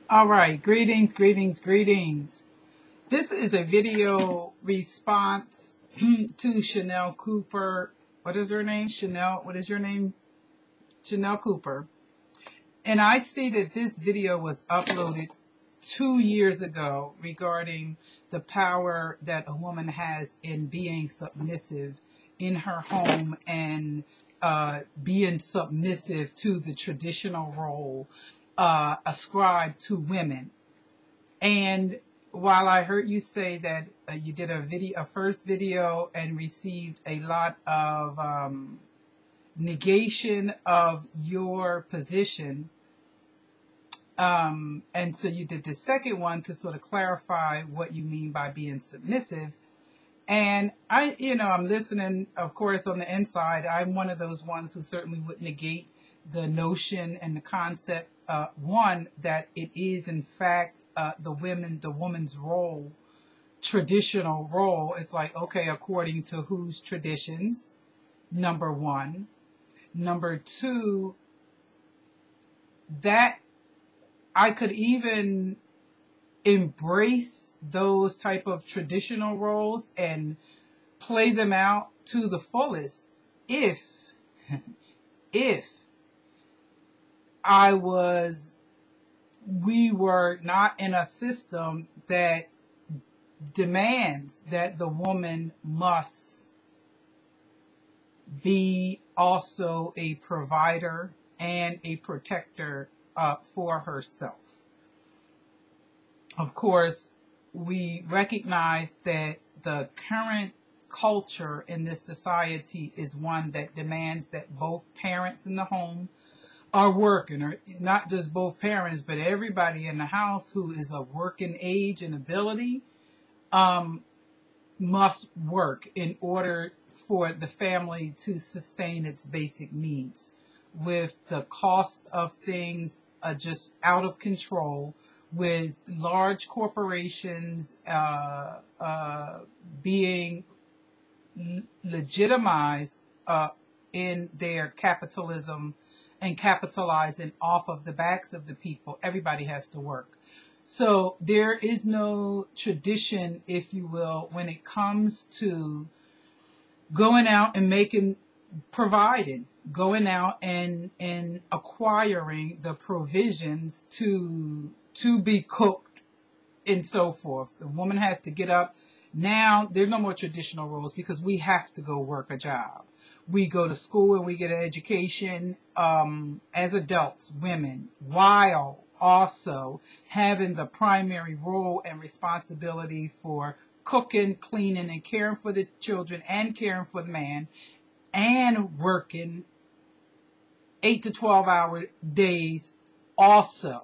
All right, greetings, greetings, greetings. This is a video response to Chanel Cooper. What is her name? Chanel, what is your name? Chanel Cooper. And I see that this video was uploaded 2 years ago regarding the power that a woman has in being submissive in her home and being submissive to the traditional role ascribed to women. And while I heard you say that you did a first video and received a lot of negation of your position, and so you did the second one to sort of clarify what you mean by being submissive. And I'm listening, of course, on the inside. I'm one of those ones who certainly would negate the notion and the concept, one, that it is in fact the woman's role, traditional role. It's like, okay, according to whose traditions, number one. Number two, that I could even embrace those type of traditional roles and play them out to the fullest if if we were not in a system that demands that the woman must be also a provider and a protector for herself. Of course, we recognize that the current culture in this society is one that demands that both parents in the home are working, or not just both parents, but everybody in the house who is of working age and ability must work in order for the family to sustain its basic needs. With the cost of things just out of control, with large corporations being legitimized in their capitalism and capitalizing off of the backs of the people, everybody has to work. So there is no tradition, if you will, when it comes to going out and providing, going out and acquiring the provisions to be cooked and so forth. The woman has to get up. Now there's no more traditional roles because we have to go work a job. We go to school and we get an education as adults, women, while also having the primary role and responsibility for cooking, cleaning, and caring for the children and caring for the man, and working 8 to 12-hour days also.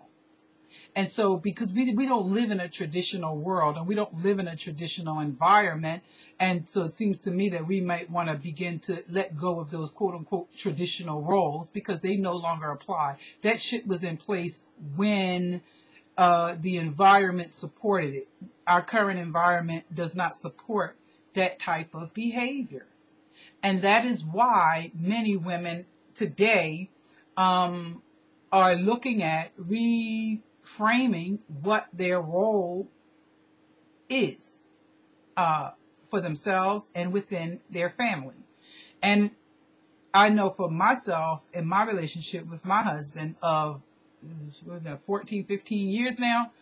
And so because we don't live in a traditional world and we don't live in a traditional environment, and so it seems to me that we might want to begin to let go of those quote-unquote traditional roles because they no longer apply. That shit was in place when the environment supported it. Our current environment does not support that type of behavior. And that is why many women today are looking at reframing what their role is for themselves and within their family. And I know for myself, in my relationship with my husband of 14, 15 years now,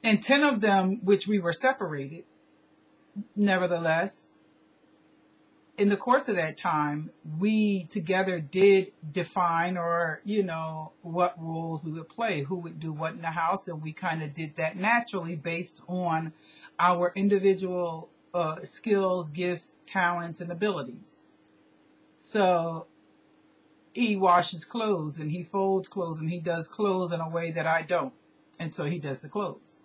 and 10 of them which we were separated, nevertheless, in the course of that time, we together did define what roles we would play, who would do what in the house, and we kind of did that naturally based on our individual skills, gifts, talents, and abilities. So he washes clothes and he folds clothes and he does clothes in a way that I don't. And so he does the clothes.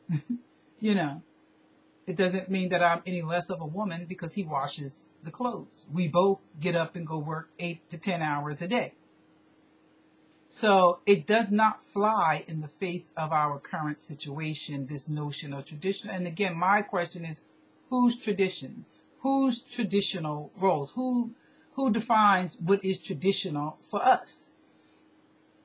It doesn't mean that I'm any less of a woman because he washes the clothes. We both get up and go work 8 to 10 hours a day. So it does not fly in the face of our current situation, this notion of tradition. And again, my question is, whose tradition? Whose traditional roles? Who defines what is traditional for us?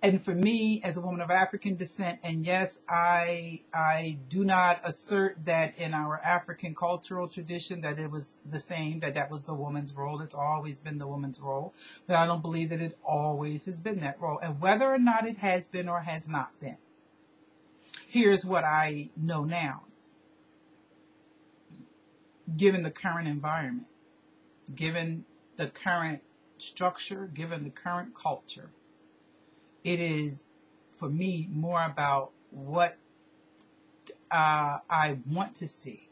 And for me, as a woman of African descent, and yes, I do not assert that in our African cultural tradition that it was the same, that was the woman's role. It's always been the woman's role, but I don't believe that it always has been that role. And whether or not it has been or has not been, here's what I know now, given the current environment, given the current structure, given the current culture. It is, for me, more about what I want to see,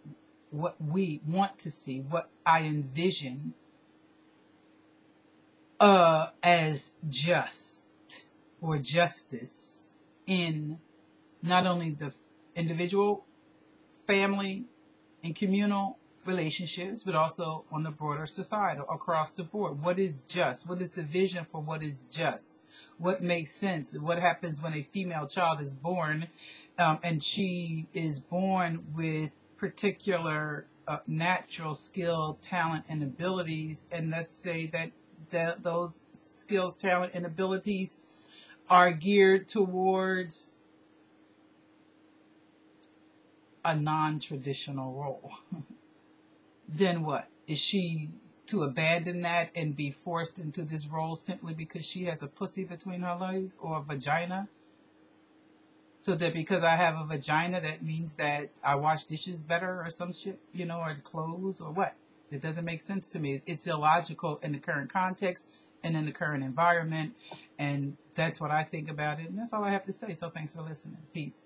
what we want to see, what I envision as just or justice in not only the individual, family, and communal relationships, but also on the broader society across the board. What is just? What is the vision for what is just? What makes sense? What happens when a female child is born and she is born with particular natural skill, talent, and abilities, and let's say that those skills, talent, and abilities are geared towards a non-traditional role. Then what? Is she to abandon that and be forced into this role simply because she has a pussy between her legs or a vagina? So that because I have a vagina, that means that I wash dishes better or some shit, or clothes or what? It doesn't make sense to me. It's illogical in the current context and in the current environment. And that's what I think about it. And that's all I have to say. So thanks for listening. Peace.